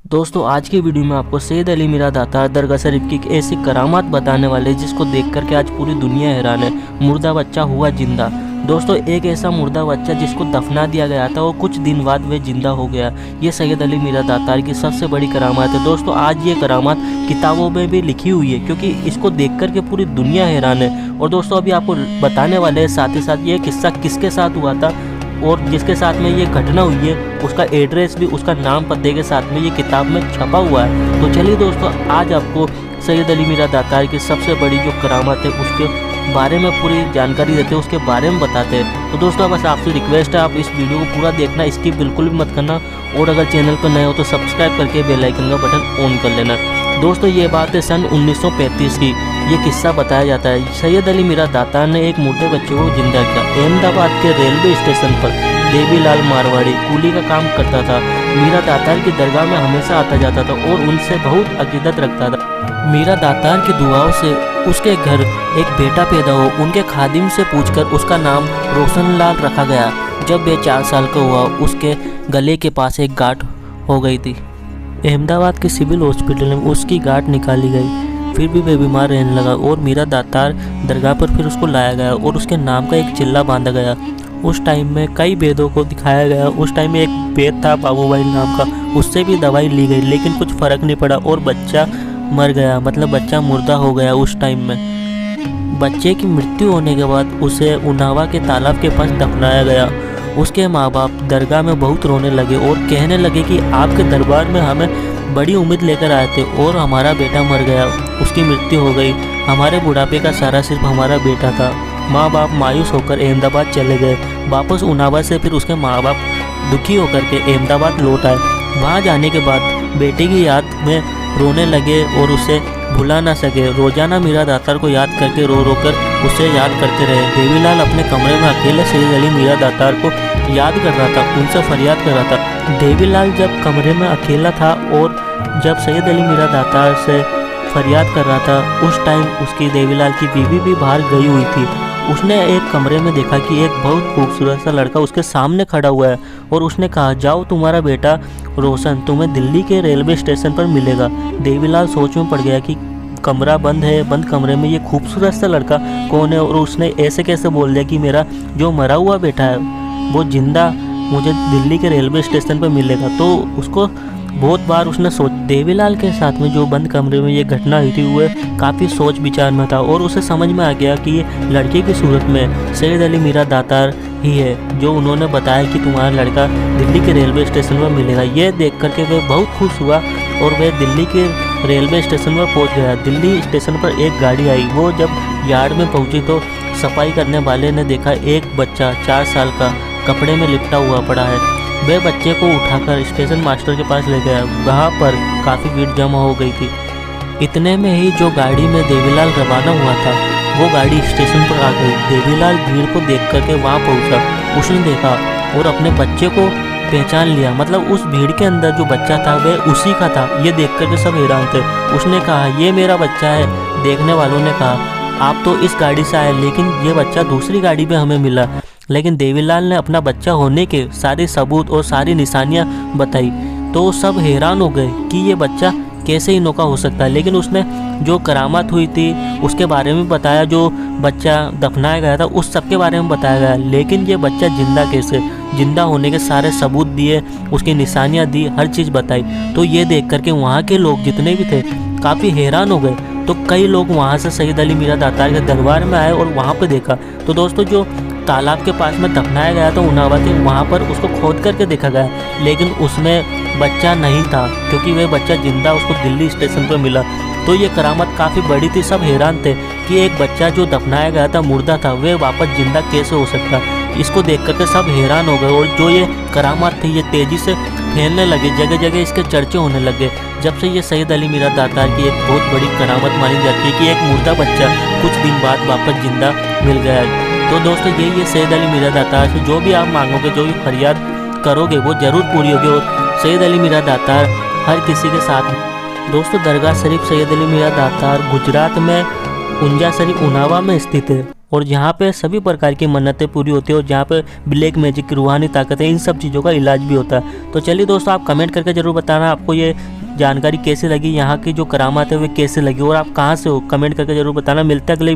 दोस्तों आज की वीडियो में आपको सैयद अली मीरा दातार दरगाह शरीफ की एक ऐसी करामात बताने वाले जिसको देख करके आज पूरी दुनिया हैरान है। मुर्दा बच्चा हुआ जिंदा। दोस्तों एक ऐसा मुर्दा बच्चा जिसको दफना दिया गया था और कुछ दिन बाद वह जिंदा हो गया। ये सैयद अली मीरा दातार की सबसे बड़ी करामात है। दोस्तों आज ये करामात किताबों में भी लिखी हुई है क्योंकि इसको देख करके पूरी दुनिया हैरान है। और दोस्तों अभी आपको बताने वाले हैं साथ ही साथ ये किस्सा किसके साथ हुआ था और जिसके साथ में ये घटना हुई है उसका एड्रेस भी उसका नाम पते के साथ में ये किताब में छपा हुआ है। तो चलिए दोस्तों आज आपको सैयद अली मीरा दातार की सबसे बड़ी जो करामत है उसके बारे में पूरी जानकारी देते हैं, उसके बारे में बताते हैं। तो दोस्तों बस आपसे रिक्वेस्ट है आप इस वीडियो को पूरा देखना, स्किप बिल्कुल भी मत करना और अगर चैनल पर नए हो तो सब्सक्राइब करके बेल आइकन का बटन ऑन कर लेना। दोस्तों ये बात है सन 1935 की। ये किस्सा बताया जाता है सैयद अली मीरा दातार ने एक मुर्दे बच्चे को जिंदा किया। अहमदाबाद के रेलवे स्टेशन पर देवीलाल मारवाड़ी कूली का काम करता था। मीरा दातार की दरगाह में हमेशा आता जाता था और उनसे बहुत अकीदत रखता था। मीरा दातार की दुआओं से उसके घर एक बेटा पैदा हो। उनके खादिम से पूछकर उसका नाम रोशनलाल रखा गया। जब वह 4 साल का हुआ उसके गले के पास एक गांठ हो गई थी। अहमदाबाद के सिविल हॉस्पिटल में उसकी गांठ निकाली गई, फिर भी वह बीमार रहने लगा और मीरा दातार दरगाह पर फिर उसको लाया गया और उसके नाम का एक चिल्ला बांधा गया। उस टाइम में कई वेदों को दिखाया गया। उस टाइम में एक वेद था बाबूभाई नाम का, उससे भी दवाई ली गई लेकिन कुछ फ़र्क नहीं पड़ा और बच्चा मर गया, मतलब बच्चा मुर्दा हो गया। उस टाइम में बच्चे की मृत्यु होने के बाद उसे उनावा के तालाब के पास दफनाया गया। उसके माँ बाप दरगाह में बहुत रोने लगे और कहने लगे कि आपके दरबार में हमें बड़ी उम्मीद लेकर आए थे और हमारा बेटा मर गया, उसकी मृत्यु हो गई। हमारे बुढ़ापे का सहारा सिर्फ हमारा बेटा था। माँ बाप मायूस होकर अहमदाबाद चले गए। वापस उनावा से फिर उसके माँ बाप दुखी होकर के अहमदाबाद लौट आए। वहाँ जाने के बाद बेटे की याद में रोने लगे और उसे भुला ना सके। रोजाना मीरा दातार को याद करके रो रो कर उसे याद करते रहे। देवीलाल अपने कमरे में अकेले सैयद अली मीरा दातार को याद कर रहा था, उनसे फरियाद कर रहा था। देवीलाल जब कमरे में अकेला था और जब सैयद अली मीरा दातार से फरियाद कर रहा था उस टाइम उसकी देवीलाल की बीवी भी बाहर गई हुई थी। उसने एक कमरे में देखा कि एक बहुत खूबसूरत सा लड़का उसके सामने खड़ा हुआ है और उसने कहा जाओ तुम्हारा बेटा रोशन तुम्हें दिल्ली के रेलवे स्टेशन पर मिलेगा। देवीलाल सोच में पड़ गया कि कमरा बंद है, बंद कमरे में ये खूबसूरत सा लड़का कौन है और उसने ऐसे कैसे बोल दिया कि मेरा जो मरा हुआ बेटा है वो जिंदा मुझे दिल्ली के रेलवे स्टेशन पर मिलेगा। तो उसको बहुत बार उसने सोच देवीलाल के साथ में जो बंद कमरे में ये घटना हुई थी वह काफ़ी सोच विचार में था और उसे समझ में आ गया कि ये लड़के की सूरत में सैयद अली मीरा दातार ही है जो उन्होंने बताया कि तुम्हारा लड़का दिल्ली के रेलवे स्टेशन पर मिलेगा। ये देख करके वह बहुत खुश हुआ और वह दिल्ली के रेलवे स्टेशन पर पहुंच गया। दिल्ली स्टेशन पर एक गाड़ी आई। वो जब यार्ड में पहुंची तो सफाई करने वाले ने देखा एक बच्चा 4 साल का कपड़े में लिपटा हुआ पड़ा है। वह बच्चे को उठाकर स्टेशन मास्टर के पास ले गया। वहाँ पर काफ़ी भीड़ जमा हो गई थी। इतने में ही जो गाड़ी में देवीलाल रवाना हुआ था वो गाड़ी स्टेशन पर आ गई। देवीलाल भीड़ को देख करके वहाँ पहुँचा। उसने देखा और अपने बच्चे को पहचान लिया, मतलब उस भीड़ के अंदर जो बच्चा था वह उसी का था। ये देख करके सब हैरान थे। उसने कहा ये मेरा बच्चा है। देखने वालों ने कहा आप तो इस गाड़ी से आए लेकिन ये बच्चा दूसरी गाड़ी में हमें मिला। लेकिन देवीलाल ने अपना बच्चा होने के सारे सबूत और सारी निशानियां बताई तो सब हैरान हो गए कि ये बच्चा कैसे इनोखा हो सकता है। लेकिन उसने जो करामात हुई थी उसके बारे में बताया, जो बच्चा दफनाया गया था उस सब के बारे में बताया गया। लेकिन ये बच्चा जिंदा कैसे, जिंदा होने के सारे सबूत दिए, उसकी निशानियां दी, हर चीज़ बताई। तो ये देख करके वहाँ के लोग जितने भी थे काफ़ी हैरान हो गए। तो कई लोग वहाँ से सैयद अली मीरा दातार के दरबार में आए और वहाँ पर देखा तो दोस्तों जो तालाब के पास में दफनाया गया था उनावा के, वहाँ पर उसको खोद करके देखा गया लेकिन उसमें बच्चा नहीं था क्योंकि वह बच्चा जिंदा उसको दिल्ली स्टेशन पर मिला। तो ये करामत काफ़ी बड़ी थी। सब हैरान थे कि एक बच्चा जो दफनाया गया था मुर्दा था वह वापस जिंदा कैसे हो सकता। इसको देख करके सब हैरान हो गए और जो ये करामत थी ये तेज़ी से फैलने लगे, जगह जगह इसके चर्चे होने लगे। जब से ये सैयद अली मीरा दातार की एक बहुत बड़ी करामत मानी जाती है कि एक मुर्दा बच्चा कुछ दिन बाद वापस जिंदा मिल गया। तो दोस्तों यही है सैयद अली मीरा दातार से जो भी आप मांगोगे, जो भी फरियाद करोगे वो ज़रूर पूरी होगी। और सैयद अली मीरा दातार हर किसी के साथ। दोस्तों दरगाह शरीफ सैयद अली मीरा दातार गुजरात में उंजा शरीफ उनावा में स्थित है और यहाँ पे सभी प्रकार की मन्नतें पूरी होती है और जहाँ पे ब्लैक मैजिक की रूहानी ताकत है, इन सब चीज़ों का इलाज भी होता है। तो चलिए दोस्तों, आप कमेंट करके ज़रूर बताना आपको ये जानकारी कैसी लगी, यहाँ की जो करामात है वे कैसे लगी और आप कहाँ से हो, कमेंट करके ज़रूर बताना। मिलते हैं अगले